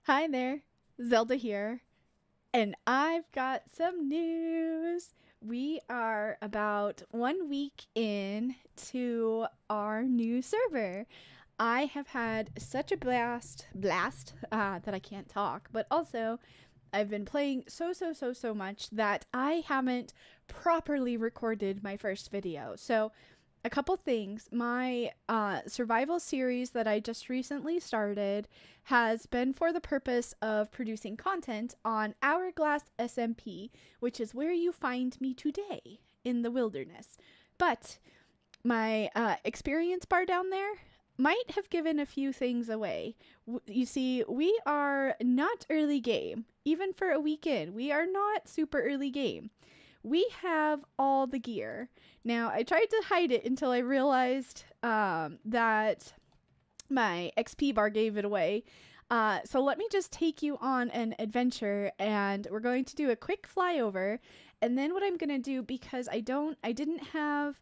Hi there, Zelda here, and I've got some news. We are about 1 week in to our new server. I have had such a blast that I can't talk, but also I've been playing so much that I haven't properly recorded my first video. So a couple things. My survival series that I just recently started has been for the purpose of producing content on Hourglass SMP, which is where you find me today in the wilderness. But my experience bar down there might have given a few things away. You see, we are not early game. Even for a weekend, we are not super early game. We have all the gear. Now, I tried to hide it until I realized that my XP bar gave it away. So let me just take you on an adventure, and we're going to do a quick flyover. And then what I'm going to do, because I didn't have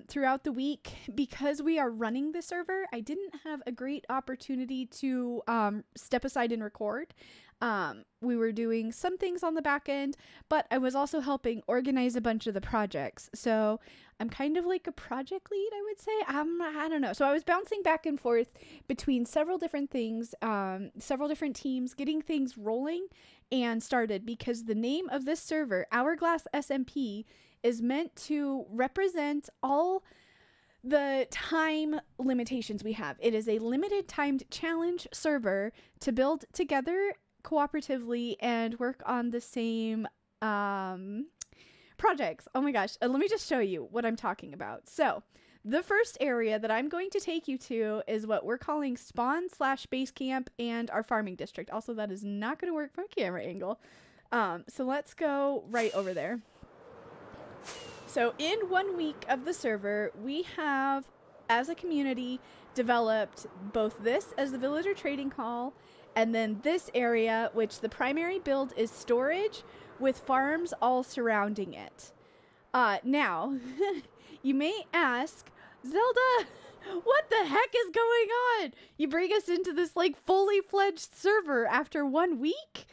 throughout the week, because we are running the server, I didn't have a great opportunity to step aside and record. We were doing some things on the back end, but I was also helping organize a bunch of the projects. So I'm kind of like a project lead, I would say. I don't know. So I was bouncing back and forth between several different things, several different teams, getting things rolling and started, because the name of this server, Hourglass SMP, is meant to represent all the time limitations we have. It is a limited timed challenge server to build together cooperatively and work on the same projects. Oh my gosh, let me just show you what I'm talking about. So the first area that I'm going to take you to is what we're calling spawn/base camp and our farming district. Also, that is not going to work from a camera angle. So let's go right over there. So in 1 week of the server, we have, as a community, developed both this as the villager trading hall, and then this area, which the primary build is storage with farms all surrounding it. Now, you may ask, Zelda, what the heck is going on? You bring us into this like fully fledged server after 1 week?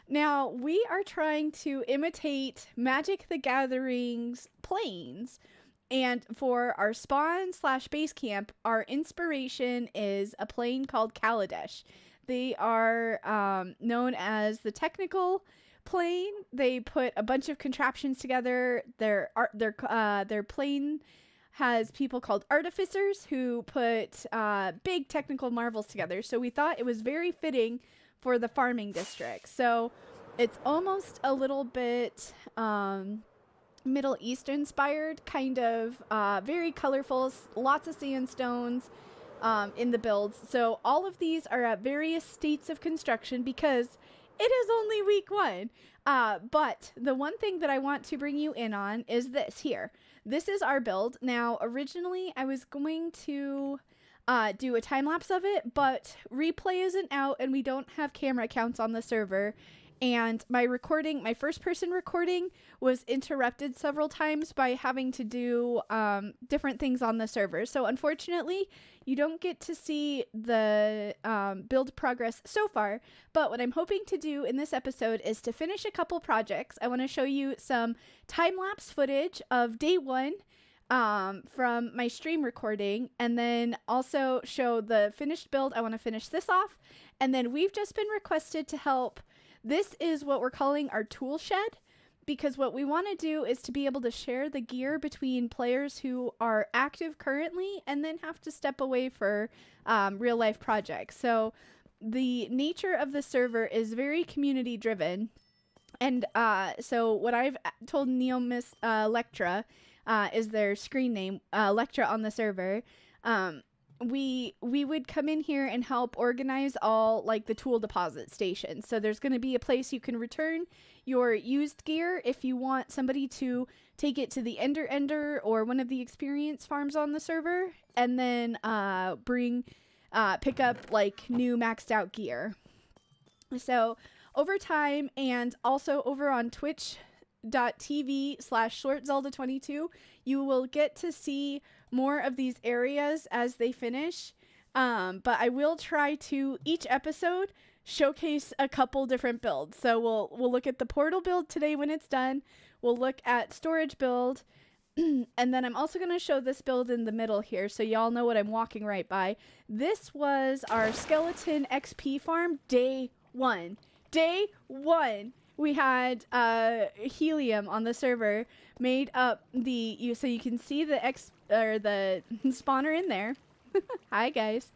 Now, we are trying to imitate Magic the Gathering's planes, and for our spawn/base camp, our inspiration is a plane called Kaladesh. They are known as the technical plane. They put a bunch of contraptions together. Their plane has people called artificers who put big technical marvels together. So we thought it was very fitting for the farming district. So it's almost a little bit Middle East inspired, kind of very colorful, lots of sandstones in the builds. So all of these are at various states of construction because it is only week 1. But the one thing that I want to bring you in on is this here. This is our build. Now, originally I was going to do a time lapse of it, but replay isn't out and we don't have camera accounts on the server. And my first person recording was interrupted several times by having to do different things on the server. So unfortunately, you don't get to see the build progress so far. But what I'm hoping to do in this episode is to finish a couple projects. I want to show you some time-lapse footage of day 1 from my stream recording, and then also show the finished build. I want to finish this off. And then we've just been requested to help. This is what we're calling our tool shed, because what we want to do is to be able to share the gear between players who are active currently and then have to step away for real life projects. So the nature of the server is very community driven. And so what I've told Neomis Lectra is their screen name, Lectra on the server. We would come in here and help organize all like the tool deposit stations. So there's going to be a place you can return your used gear if you want somebody to take it to the Ender or one of the experience farms on the server, and then pick up like new maxed out gear. So over time, and also over on twitch.tv/shortzelda22, you will get to see more of these areas as they finish. But I will try to each episode showcase a couple different builds. So we'll look at the portal build today when it's done. We'll look at storage build. And then I'm also going to show this build in the middle here so y'all know what I'm walking right by. This was our skeleton XP farm day 1. Day 1. We had helium on the server made up so you can see the the spawner in there. Hi guys.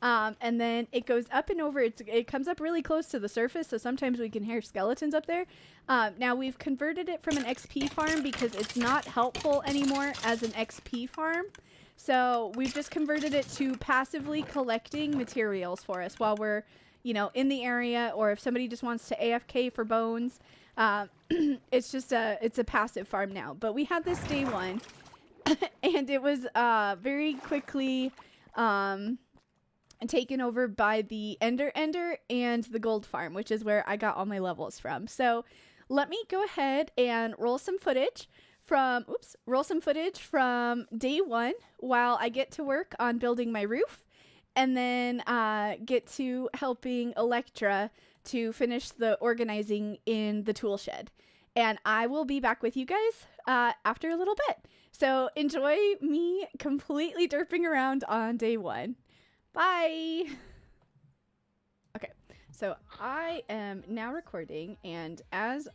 And then it goes up and over. It comes up really close to the surface, so sometimes we can hear skeletons up there. Now we've converted it from an XP farm because it's not helpful anymore as an XP farm. So we've just converted it to passively collecting materials for us while we're, in the area, or if somebody just wants to AFK for bones. It's a passive farm now. But we had this day 1, and it was very quickly taken over by the Ender and the gold farm, which is where I got all my levels from. So let me go ahead and roll some footage from day 1 while I get to work on building my roof, and then get to helping Electra to finish the organizing in the tool shed. And I will be back with you guys after a little bit. So enjoy me completely derping around on day 1. Bye! Okay, so I am now recording, and as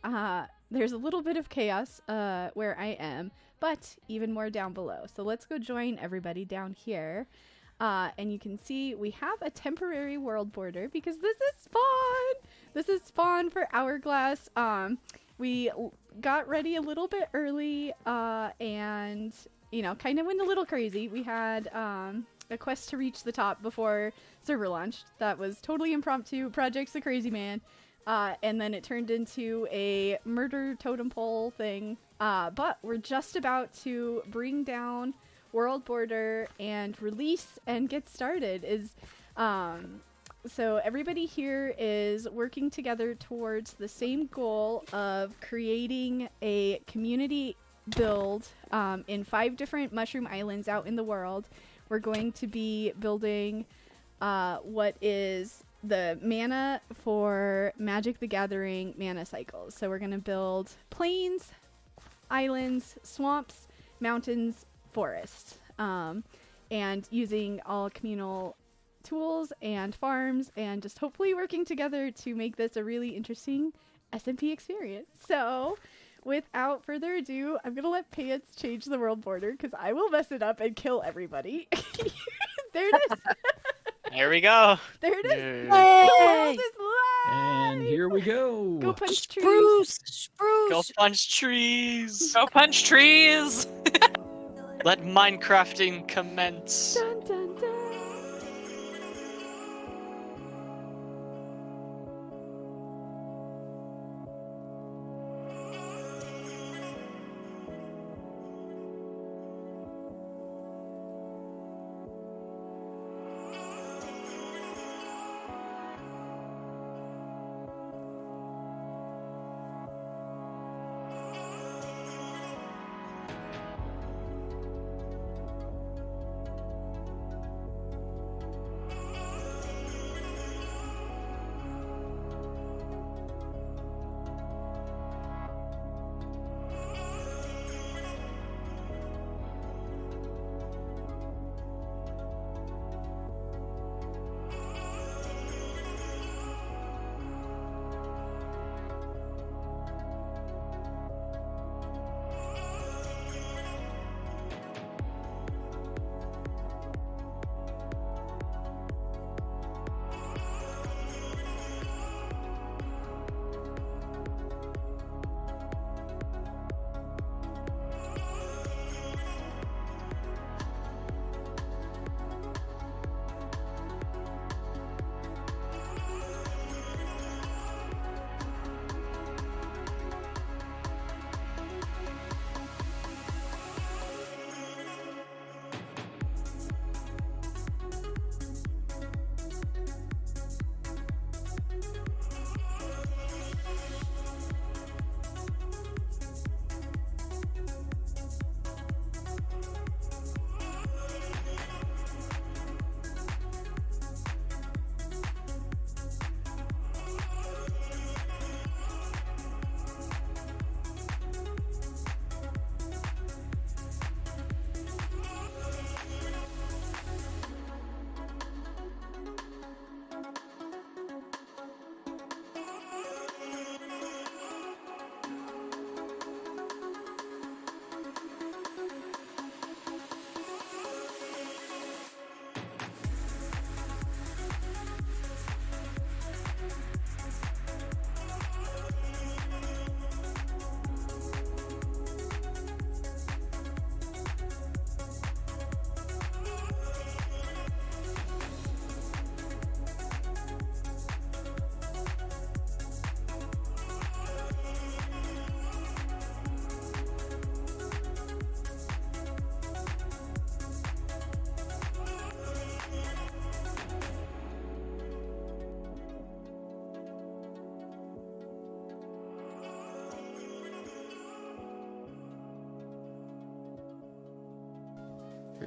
there's a little bit of chaos where I am, but even more down below. So let's go join everybody down here. And you can see we have a temporary world border because this is spawn! This is spawn for Hourglass. We got ready a little bit early and, kind of went a little crazy. We had a quest to reach the top before server launched. That was totally impromptu. Project's the crazy man. And then it turned into a murder totem pole thing. But we're just about to bring down world border and release and get started. So everybody here is working together towards the same goal of creating a community build in 5 different mushroom islands out in the world. We're going to be building what is the mana for Magic the Gathering mana cycles. So we're going to build plains, islands, swamps, mountains, forests, and using all communal tools and farms, and just hopefully working together to make this a really interesting SMP experience. So without further ado, I'm going to let Pants change the world border because I will mess it up and kill everybody. There it is. There we go. There it is. Yay. The world is live. And here we go. Go punch trees. Spruce! Go punch trees. Go punch trees! Let Minecrafting commence. Dun, dun, dun.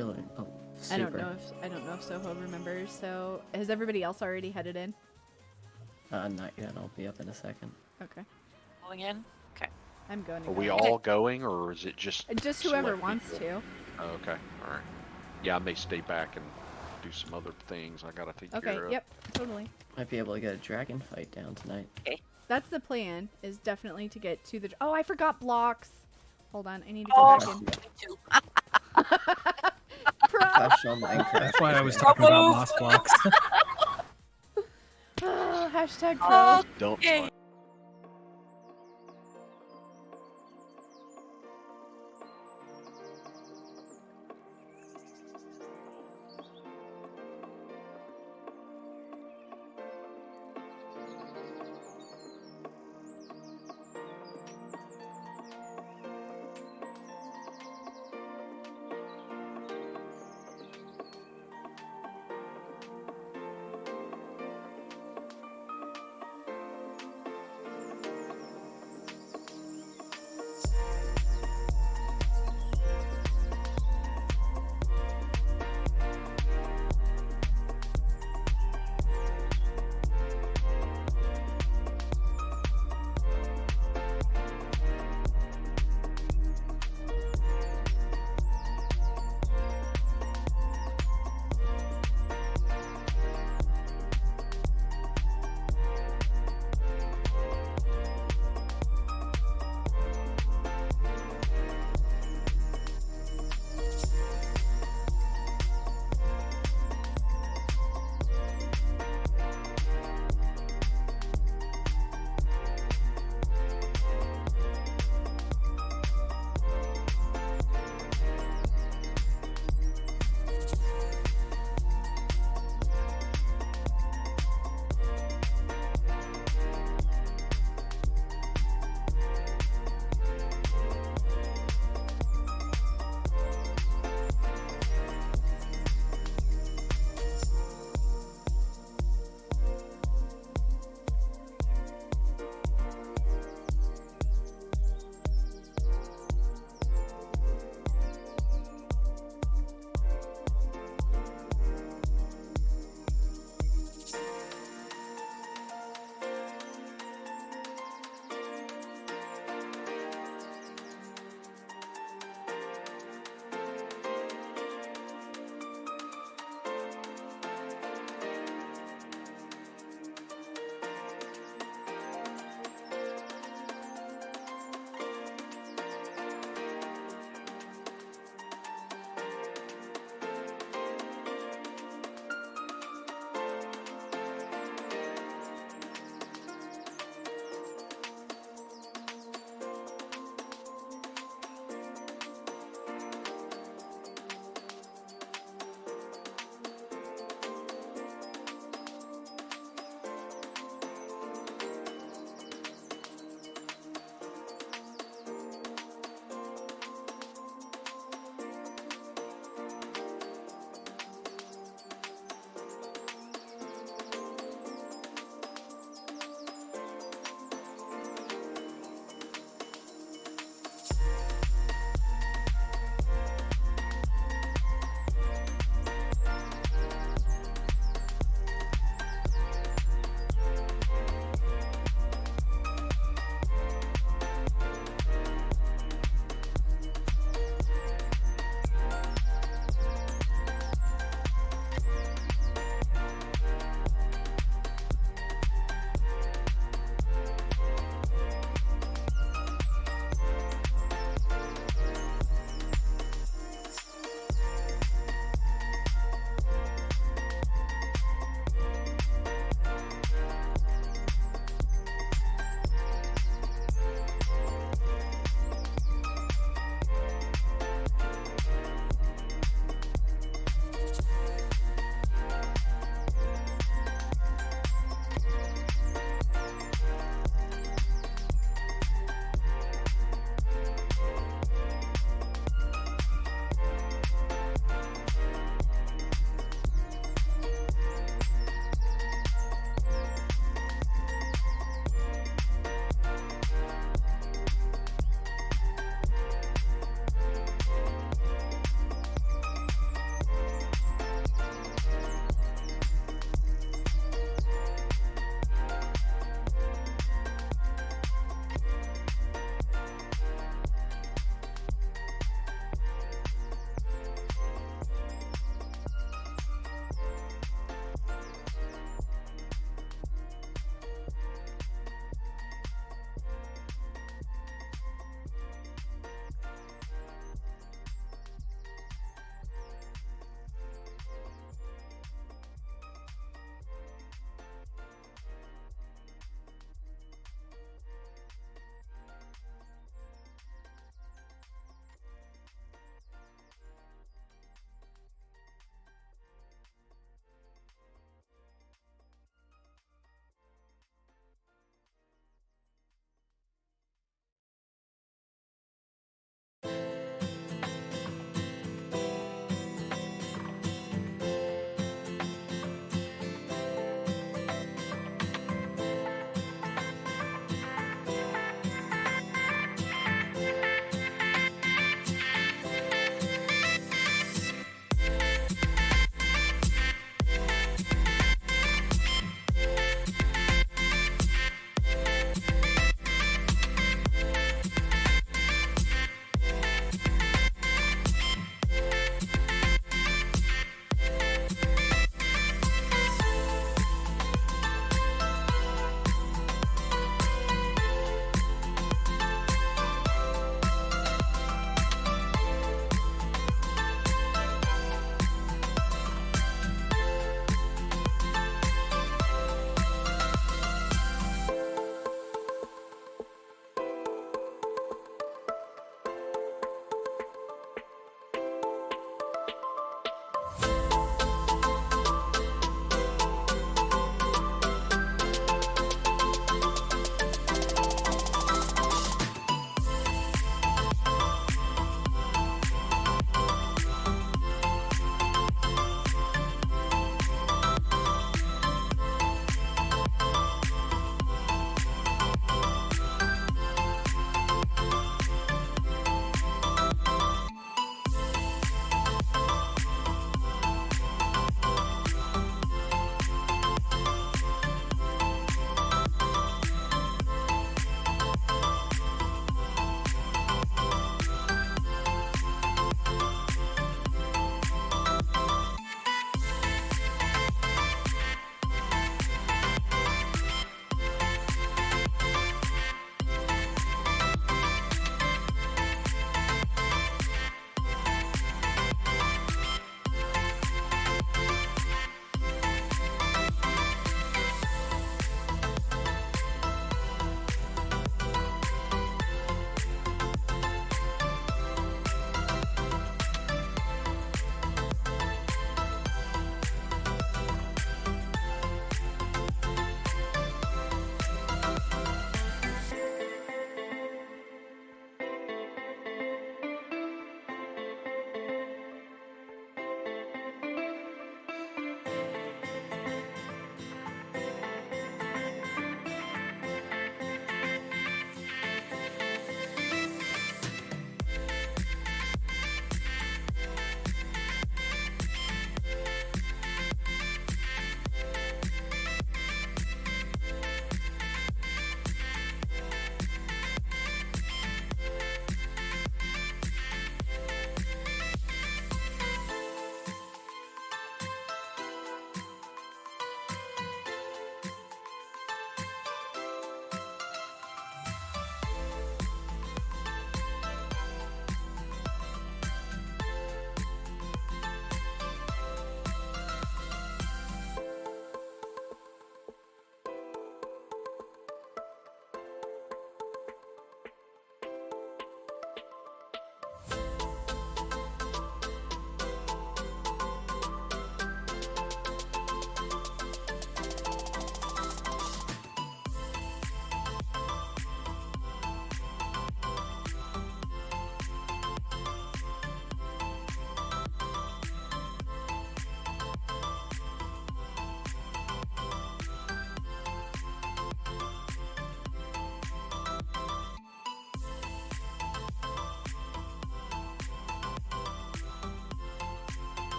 really? Oh, super. I don't know if Soho remembers. So has everybody else already headed in? Not yet. I'll be up in a second. Okay. Going in? Okay. I'm going to Are go. we all going, or is it just Just whoever select wants people? to. Oh, okay, all right. Yeah, I may stay back and do some other things I gotta take Okay, care of. yep, totally. Might be able to get a dragon fight down tonight. That's the plan, is definitely to get to the... Oh, I forgot blocks. Hold on, I need to Oh, go back in. me too. Professional Minecraft. That's why I was video. talking about Move. moss blocks. Hashtag pro. Oh, Don't okay. fight.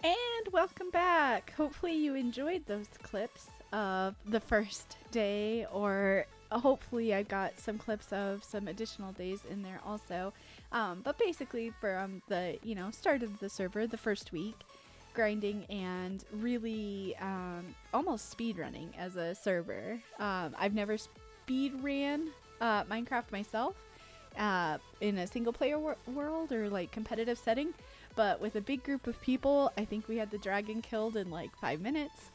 And welcome back. Hopefully you enjoyed those clips of the first day, or hopefully I got some clips of some additional days in there also. But basically from the, start of the server, the first week, grinding and really almost speed running as a server. I've never speed ran Minecraft myself in a single player world or like competitive setting. But with a big group of people, I think we had the dragon killed in like 5 minutes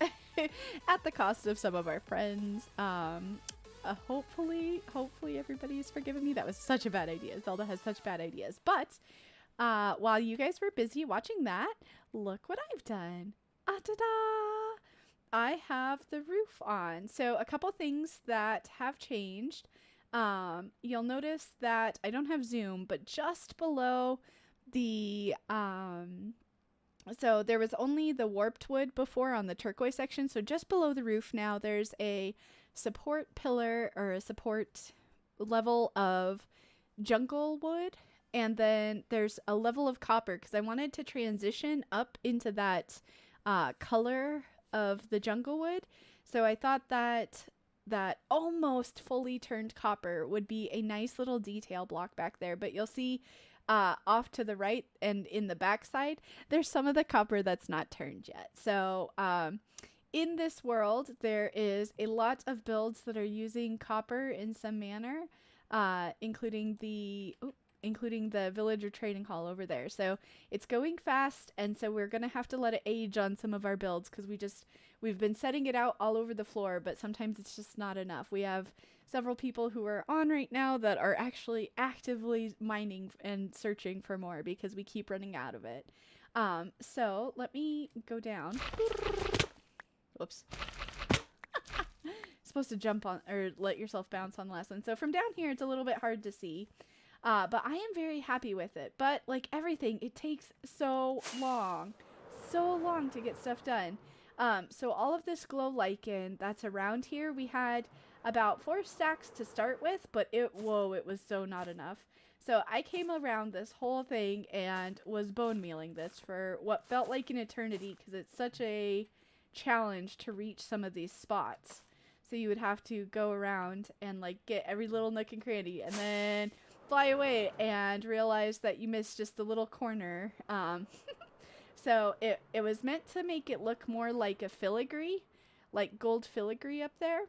at the cost of some of our friends. Hopefully everybody's forgiven me. That was such a bad idea. Zelda has such bad ideas. But while you guys were busy watching that, look what I've done. Ta-da! I have the roof on. So a couple things that have changed. You'll notice that I don't have zoom, but just below the so there was only the warped wood before on the turquoise section, so just below the roof now there's a support pillar or a support level of jungle wood, and then there's a level of copper because I wanted to transition up into that color of the jungle wood. So I thought that almost fully turned copper would be a nice little detail block back there, but you'll see off to the right and in the back side, there's some of the copper that's not turned yet. So in this world, there is a lot of builds that are using copper in some manner, including the villager trading hall over there. So it's going fast, and so we're gonna have to let it age on some of our builds because we've been setting it out all over the floor, but sometimes it's just not enough. We have several people who are on right now that are actually actively mining and searching for more because we keep running out of it. So let me go down. Whoops. Supposed to jump on or let yourself bounce on the last one. So from down here, it's a little bit hard to see. But I am very happy with it. But like everything, it takes so long to get stuff done. So all of this glow lichen that's around here, we had about 4 stacks to start with, but it was so not enough. So I came around this whole thing and was bone mealing this for what felt like an eternity because it's such a challenge to reach some of these spots. So you would have to go around and like get every little nook and cranny and then fly away and realize that you missed just the little corner. So it was meant to make it look more like a filigree, like gold filigree up there.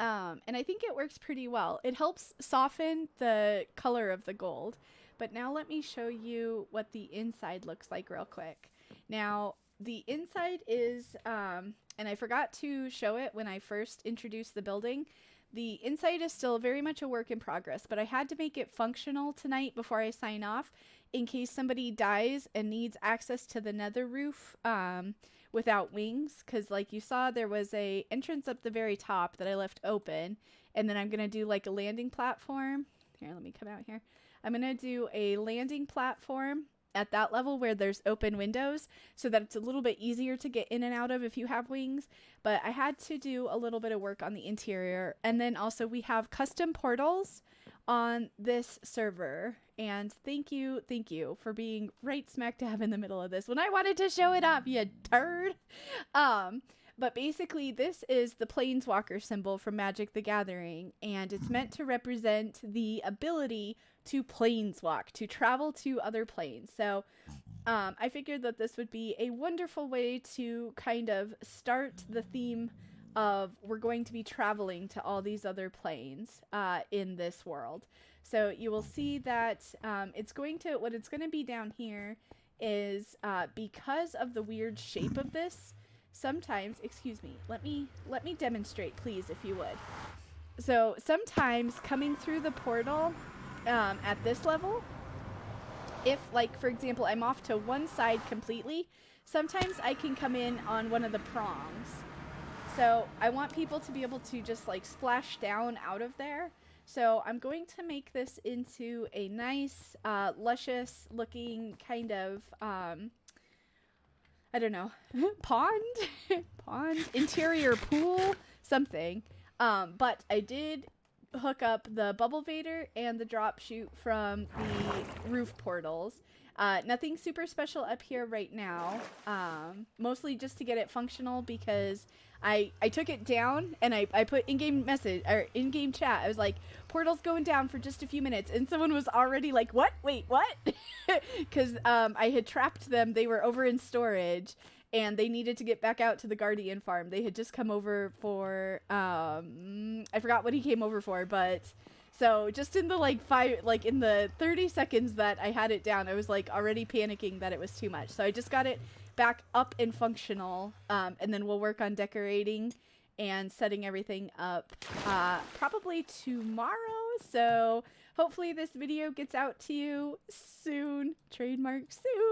And I think it works pretty well. It helps soften the color of the gold. But now let me show you what the inside looks like real quick. Now, the inside is, and I forgot to show it when I first introduced the building, the inside is still very much a work in progress, but I had to make it functional tonight before I sign off in case somebody dies and needs access to the nether roof without wings, because like you saw, there was a entrance up the very top that I left open, and then I'm going to do like a landing platform. Here, let me come out here. I'm going to do a landing platform at that level where there's open windows so that it's a little bit easier to get in and out of if you have wings. But I had to do a little bit of work on the interior. And then also we have custom portals on this server. And thank you for being right smack dab in the middle of this when I wanted to show it off, you turd. But basically this is the planeswalker symbol from Magic the Gathering, and it's meant to represent the ability to planeswalk, to travel to other planes. So I figured that this would be a wonderful way to kind of start the theme of we're going to be traveling to all these other planes in this world. So you will see that what it's going to be down here is because of the weird shape of this, sometimes, excuse me, let me demonstrate, please, if you would. So sometimes coming through the portal at this level, if like, for example, I'm off to one side completely, sometimes I can come in on one of the prongs. So I want people to be able to just like splash down out of there. So I'm going to make this into a nice, luscious looking kind of, I don't know, pond, interior pool, something. But I did hook up the bubble vader and the drop chute from the roof portals. Nothing super special up here right now. Mostly just to get it functional because I took it down and I put in-game message or in-game chat. I was like, portal's going down for just a few minutes, and someone was already like, what? Wait, what? Because I had trapped them. They were over in storage, and they needed to get back out to the Guardian farm. They had just come over for I forgot what he came over for, but so just in the in the 30 seconds that I had it down, I was like already panicking that it was too much. So I just got it back up and functional, and then we'll work on decorating and setting everything up probably tomorrow. So hopefully this video gets out to you soon. Trademark soon.